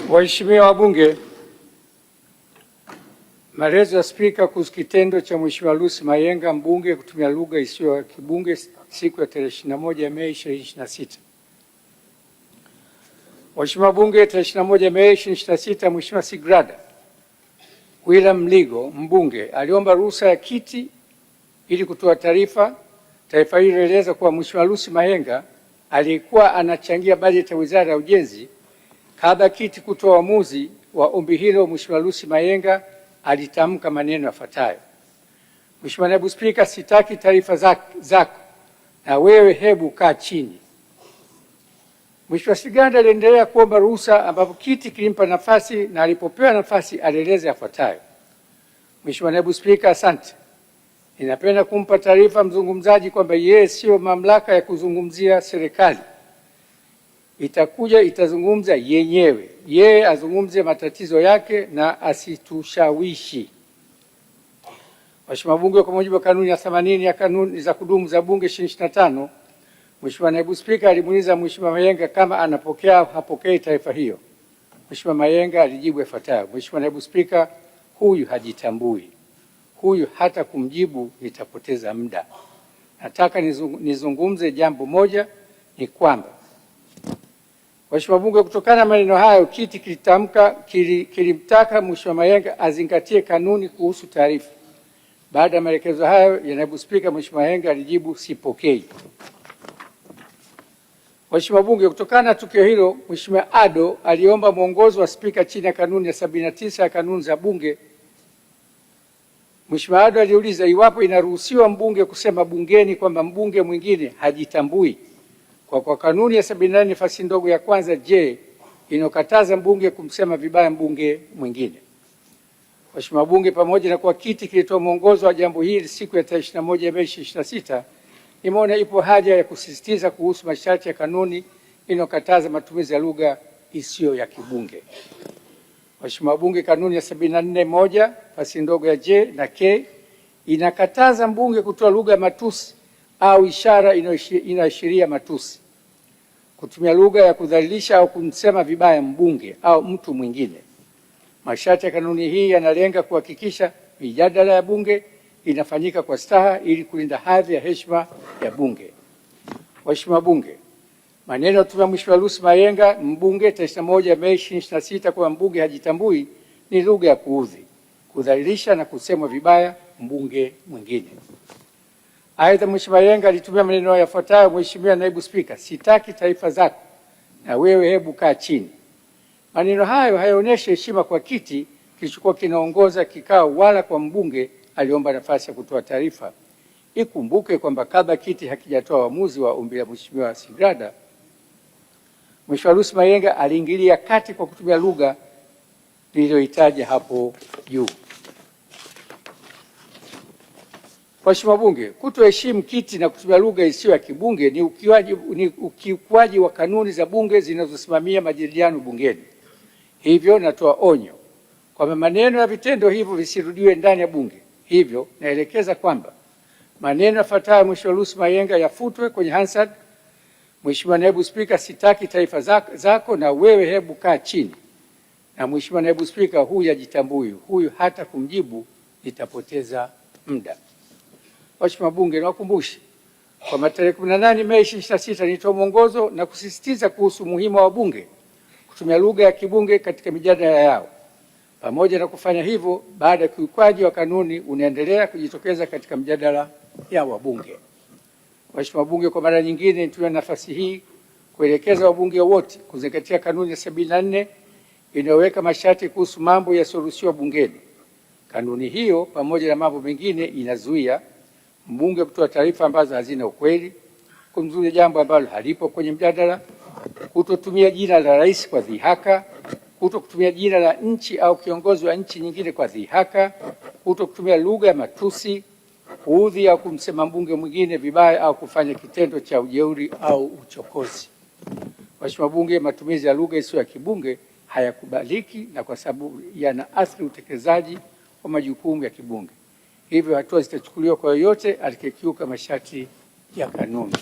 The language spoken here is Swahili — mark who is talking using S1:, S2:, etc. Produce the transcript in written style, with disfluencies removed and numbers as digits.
S1: Waheshimiwa wabunge, maelezo ya Spika kuhusu kitendo cha Mheshimiwa Lucy Mayenga mbunge kutumia lugha isiyo ya kibunge siku ya tarehe 21 Mei 2026. Waheshimiwa wabunge, tarehe 21 Mei 2026, Mheshimiwa Sigrada William Mligo mbunge aliomba ruhusa ya kiti ili kutoa taarifa. Taarifa hii inaeleza kuwa Mheshimiwa Lucy Mayenga aliyekuwa anachangia bajeti ya Wizara ya Ujenzi. Kabla ya kiti kutoa uamuzi wa ombi hilo, Mheshimiwa Lucy Mayenga alitamka maneno yafuatayo: Mheshimiwa Naibu Spika, sitaki taarifa zako na wewe hebu kaa chini. Mheshimiwa Sigrada aliendelea kuomba ruhusa ambapo kiti kilimpa nafasi, na alipopewa nafasi alieleza yafuatayo: Mheshimiwa Naibu Spika, asante. Ninapenda kumpa taarifa mzungumzaji kwamba yeye sio mamlaka ya kuzungumzia serikali. Itazungumza yenyewe. Yeye azungumze matatizo yake na asitushawishi. Mheshimiwa Bunge, kwa mujibu wa kanuni ya 80 ya kanuni za kudumu za Bunge 2025, Mheshimiwa Naibu Spika alimuuliza Mheshimiwa Mayenga kama anapokea au hapokei taarifa hiyo. Mheshimiwa Mayenga alijibu yafuatayo: Mheshimiwa Naibu Spika, huyu hajitambui. Huyu hata kumjibu nitapoteza muda. Nataka nizungumze jambo moja, ni kwamba Mheshimiwa Bunge, kutokana na maneno hayo, kiti kilimtaka Mheshimiwa Mayenga azingatie kanuni kuhusu taarifa. Baada ya maelekezo hayo ya Naibu Spika, Mheshimiwa Mayenga alijibu sipokei. Mheshimiwa Bunge, kutokana na tukio hilo, Mheshimiwa Ado aliomba mwongozo wa Spika chini ya kanuni ya 79 ya kanuni za Bunge. Mheshimiwa Ado aliuliza iwapo inaruhusiwa mbunge kusema bungeni kwamba mbunge mwingine hajitambui. Kwa kanuni ya 74 fasi ndogo ya kwanza je, inokataza mbunge kumsema vibaya mbunge mwingine. Mheshimiwa Bunge, pamoja na kuwa kiti kilitoa mwongozo wa jambo hili siku ya tarehe 21 Mei 2026, nimeona ipo haja ya kusisitiza kuhusu masharti ya kanuni inokataza matumizi ya lugha isiyo ya kibunge. Mheshimiwa Bunge, kanuni ya 74(1) fasi ndogo ya J na K inakataza mbunge kutoa lugha ya matusi au ishara inayoashiria matusi, kutumia lugha ya kudhalilisha au kumsema vibaya mbunge au mtu mwingine. Masharti ya kanuni hii yanalenga kuhakikisha mijadala ya bunge inafanyika kwa staha ili kulinda hadhi ya heshima ya bunge. Mheshimiwa Bunge, maneno ya Mheshimiwa Lucy Mayenga mbunge tarehe 21 Mei 2026 kwa mbunge hajitambui ni lugha ya kuudhi, kudhalilisha na kusemwa vibaya mbunge mwingine. Aidha, Mheshimiwa Mayenga alitumia maneno yafuatayo: Mheshimiwa Naibu Spika, sitaki taarifa zako na wewe hebu kaa chini. Maneno hayo hayaonyeshi heshima kwa kiti kilichokuwa kinaongoza kikao wala kwa mbunge aliomba nafasi ya kutoa taarifa. Ikumbuke kwamba kabla kiti hakijatoa uamuzi wa ombi la Mheshimiwa Sigrada, Mheshimiwa Lucy Mayenga aliingilia kati kwa kutumia lugha niliyoitaja hapo juu. Mheshimiwa Bunge, kutoheshimu kiti na kutumia lugha isiyo ya kibunge ni ukiukwaji wa kanuni za bunge zinazosimamia majadiliano bungeni. Hivyo natoa onyo kwamba maneno ya vitendo hivyo visirudiwe ndani ya bunge. Hivyo naelekeza kwamba maneno yafuatayo Mheshimiwa Lucy Mayenga yafutwe kwenye Hansard: Mheshimiwa Naibu Spika, sitaki taarifa zako na wewe hebu kaa chini. Na Mheshimiwa Naibu Spika, huyu hajitambui. Huyu hata kumjibu nitapoteza muda. Mheshimiwa Bunge, nawakumbushe kwa tarehe 18 Mei 2026 nilitoa mwongozo na kusisitiza kuhusu umuhimu wa wabunge kutumia lugha ya kibunge katika mijadala yao. Pamoja na kufanya hivyo, baada ya kiukwaji wa kanuni unaendelea kujitokeza katika mjadala ya wabunge. Mheshimiwa Bunge, kwa mara nyingine nitumia nafasi hii kuelekeza wabunge wote kuzingatia kanuni ya 74 inayoweka masharti kuhusu mambo yasiyoruhusiwa bungeni. Kanuni hiyo pamoja na mambo mengine inazuia mbunge kutoa taarifa ambazo hazina ukweli, kumzuia jambo ambalo halipo kwenye mjadala, kutotumia jina la rais kwa dhihaka, kutokutumia jina la nchi au kiongozi wa nchi nyingine kwa dhihaka, kutokutumia lugha ya matusi, kuudhi au kumsema mbunge mwingine vibaya au kufanya kitendo cha ujeuri au uchokozi. Mheshimiwa Bunge, matumizi ya lugha isiyo ya kibunge hayakubaliki na kwa sababu yanaathiri utekelezaji wa majukumu ya kibunge. Hivyo hatua zitachukuliwa kwa yoyote atakayekiuka masharti ya kanuni.